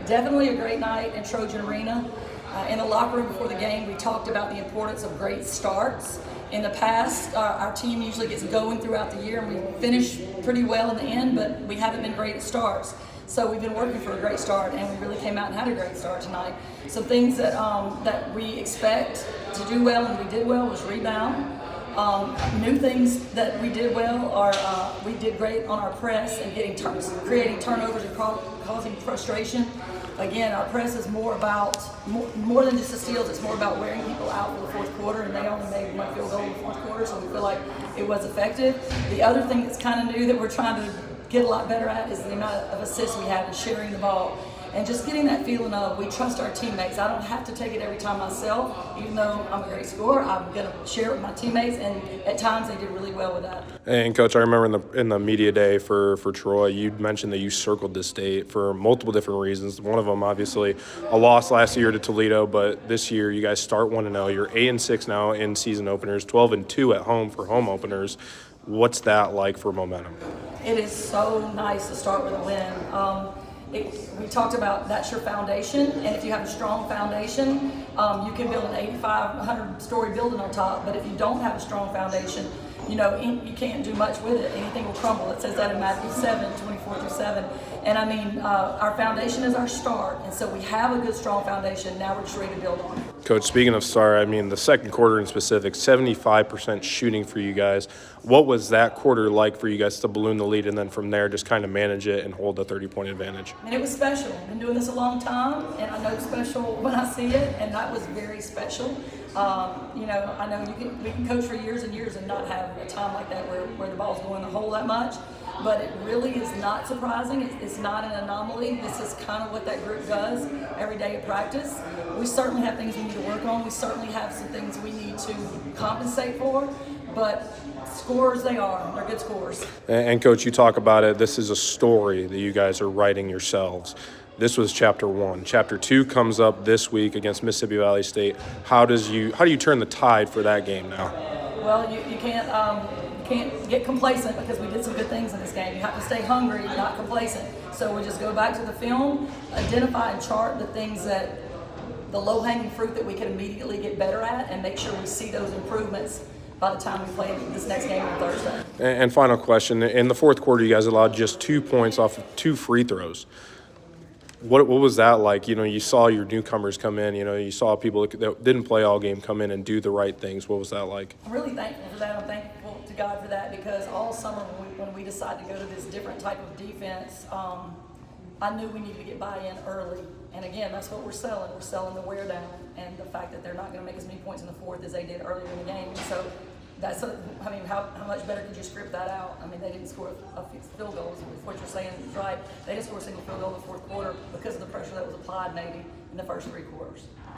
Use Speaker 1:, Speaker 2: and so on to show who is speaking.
Speaker 1: Definitely a great night in Trojan Arena. In the locker room before the game, we talked about the importance of great starts. In the past, our team usually gets going throughout the year and we finish pretty well in the end, but we haven't been great at starts. So we've been working for a great start, and we really came out and had a great start tonight. So things that we expect to do well and we did well was rebound. New things that we did well are we did great on our press and creating turnovers and causing frustration. Again, our press is more than just the steals. It's more about wearing people out for the fourth quarter, and they only made one field goal in the fourth quarter, so we feel like it was effective. The other thing that's kind of new that we're trying to get a lot better at is the amount of assists we have and sharing the ball. And just getting that feeling of we trust our teammates. I don't have to take it every time myself. Even though I'm a great scorer, I'm going to share it with my teammates, and at times they did really well with that.
Speaker 2: And Coach, I remember in the media day for Troy, you mentioned that you circled this state for multiple different reasons. One of them, obviously, a loss last year to Toledo, but this year you guys start 1-0. You're 8-6 now in season openers, 12-2 at home for home openers. What's that like for momentum?
Speaker 1: It is so nice to start with a win. We talked about that's your foundation, and if you have a strong foundation, you can build an 8,500-story building on top. But if you don't have a strong foundation, you can't do much with it. Anything will crumble. It says that in Matthew 7:24-7. And I mean, our foundation is our start, and so we have a good, strong foundation. Now we're just ready to build on it.
Speaker 2: Coach, speaking of start, I mean, the second quarter in specific, 75% shooting for you guys. What was that quarter like for you guys to balloon the lead and then from there just kind of manage it and hold the 30-point advantage?
Speaker 1: And it was special. I've been doing this a long time, and I know it's special when I see it, and that was very special. I know we can coach for years and years and not have a time like that where the ball's going the hole that much, but it really is not surprising. It's not an anomaly. This is kind of what that group does every day at practice. We certainly have things we need to work on. We certainly have some things we need to compensate for, but scorers they are. They're good scorers.
Speaker 2: And Coach, you talk about it. This is a story that you guys are writing yourselves. This was chapter 1. Chapter 2 comes up this week against Mississippi Valley State. How do you turn the tide for that game now?
Speaker 1: Well, you can't get complacent because we did some good things in this game. You have to stay hungry, not complacent. So we just go back to the film, identify and chart the low-hanging fruit that we can immediately get better at, and make sure we see those improvements by the time we play this next game on Thursday.
Speaker 2: And final question, in the fourth quarter, you guys allowed just 2 points off of 2 free throws. What was that like? You saw your newcomers come in, you saw people that didn't play all game come in and do the right things. What was that like?
Speaker 1: I'm really thankful for that. I'm thankful to God for that, because all summer when we decided to go to this different type of defense, I knew we needed to get buy-in early. And again, that's what we're selling. We're selling the wear down and the fact that they're not going to make as many points in the fourth as they did earlier in the game. And so how much better could you script that out? I mean, they didn't score a field goal. If what you're saying is right, they didn't score a single field goal in the fourth quarter because of the pressure that was applied maybe in the first 3 quarters.